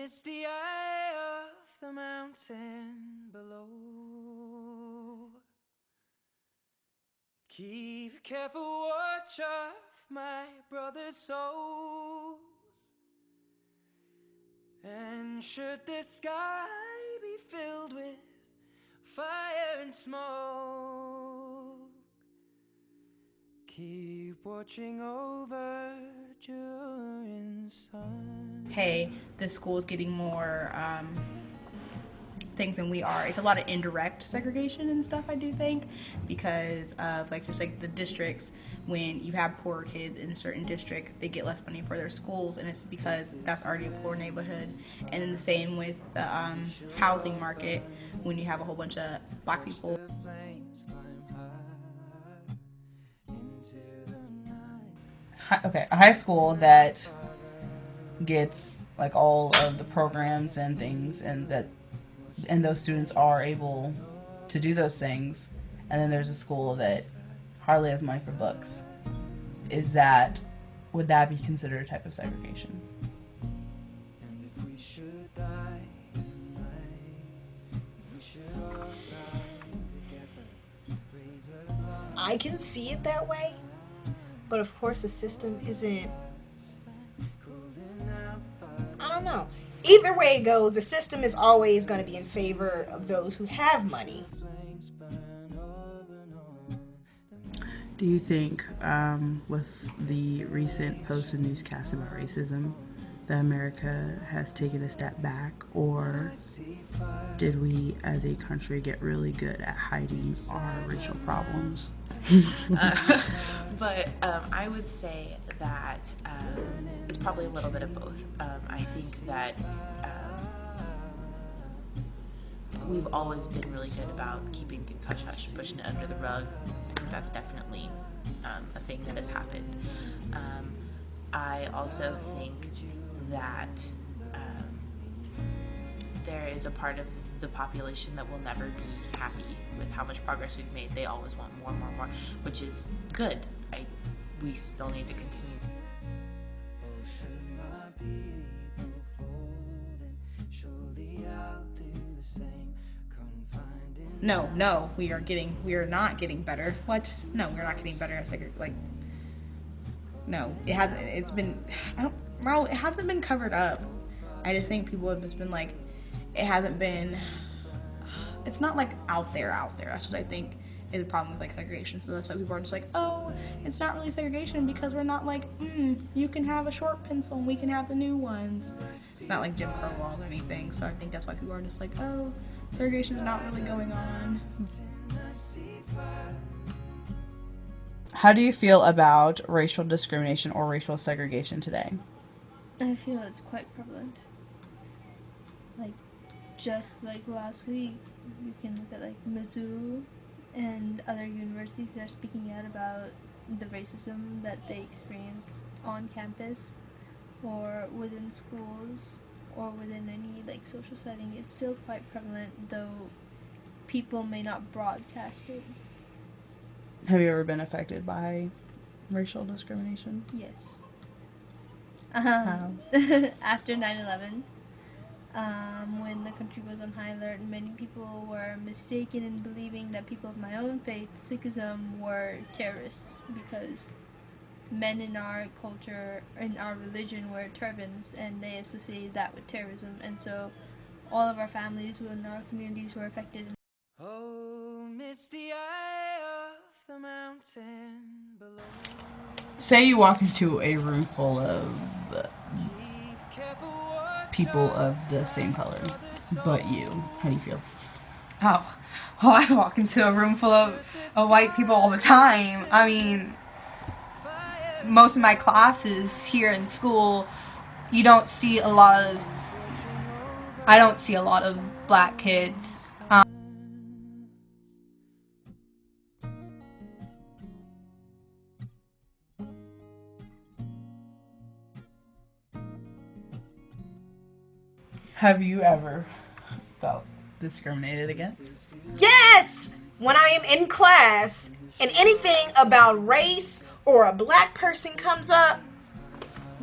misty eye of the mountain below. Keep careful watch of my brother's souls. And should the sky be filled with fire and smoke, keep watching over during sun. Hey, this school is getting more things than we are. It's a lot of indirect segregation and stuff, I do think, because of just the districts. When you have poorer kids in a certain district, they get less money for their schools, and it's because that's already a poor neighborhood. And then the same with the housing market. When you have a whole bunch of black people, Okay, a high school that gets all of the programs and things, and those students are able to do those things, and then there's a school that hardly has money for books. Would that be considered a type of segregation? I can see it that way, but of course the system isn't, I don't know. Either way it goes, the system is always going to be in favor of those who have money. Do you think, with the recent posts and newscasts about racism, that America has taken a step back, or did we as a country get really good at hiding our racial problems? But I would say that it's probably a little bit of both. I think that we've always been really good about keeping things hush-hush, pushing it under the rug. I think that's definitely a thing that has happened. I also think that there is a part of the population that will never be happy with how much progress we've made. They always want more and more and more, which is good. We still need to continue. No, we are not getting better. What? No, we're not getting better. No, it hasn't been covered up. I just think people have just been it hasn't been, it's not out there. That's what I think is the problem with segregation. So that's why people are just oh, it's not really segregation because we're not you can have a short pencil and we can have the new ones. It's not Jim Crow laws or anything. So I think that's why people are just oh, segregation is not really going on. How do you feel about racial discrimination or racial segregation today? I feel it's quite prevalent. Just last week, you can look at Mizzou and other universities that are speaking out about the racism that they experience on campus or within schools or within any social setting. It's still quite prevalent, though people may not broadcast it. Have you ever been affected by racial discrimination? Yes. How? After 9/11, when the country was on high alert, many people were mistaken in believing that people of my own faith, Sikhism, were terrorists because men in our culture, in our religion, wear turbans, and they associated that with terrorism, and so all of our families in our communities were affected. Oh, misty eye of the mountain below. Say you walk into a room full of people of the same color, but you. How do you feel? Oh, well, I walk into a room full of white people all the time. I mean, most of my classes here in school, I don't see a lot of black kids. Have you ever felt discriminated against? Yes! When I am in class and anything about race or a black person comes up,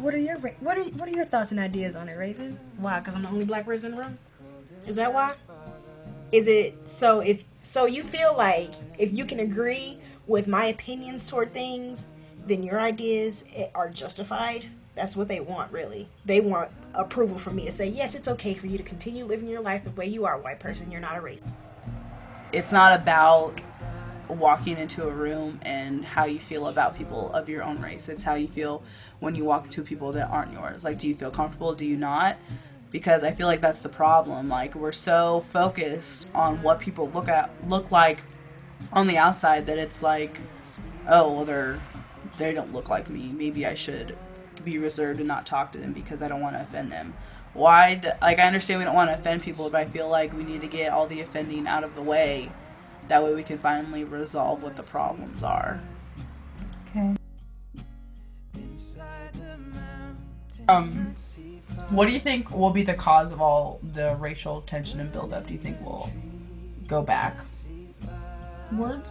What are your thoughts and ideas on it, Raven? Why? Because I'm the only black person in the room. Is that why? Is it so? If so, you feel like if you can agree with my opinions toward things, then your ideas are justified. That's what they want, really. They want approval from me to say, yes, it's okay for you to continue living your life the way you are, white person. You're not a racist. It's not about walking into a room and how you feel about people of your own race. It's how you feel when you walk into people that aren't yours. Like, do you feel comfortable? Do you not? Because I feel like that's the problem. Like, we're so focused on what people look like on the outside that it's like, oh, well, they don't look like me. Maybe I should be reserved and not talk to them because I don't want to offend them. I understand we don't want to offend people, but I feel like we need to get all the offending out of the way. That way we can finally resolve what the problems are. Okay. What do you think will be the cause of all the racial tension and buildup? Do you think we'll go back words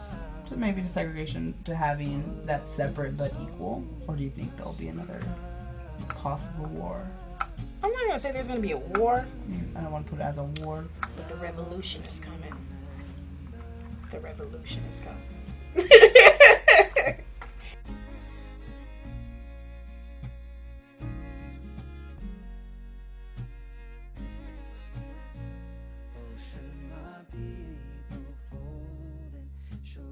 to maybe to segregation, to having that separate but equal? Or do you think there'll be another possible war? I'm not going to say there's going to be a war. I don't want to put it as a war. But the revolution is coming. The revolution is coming.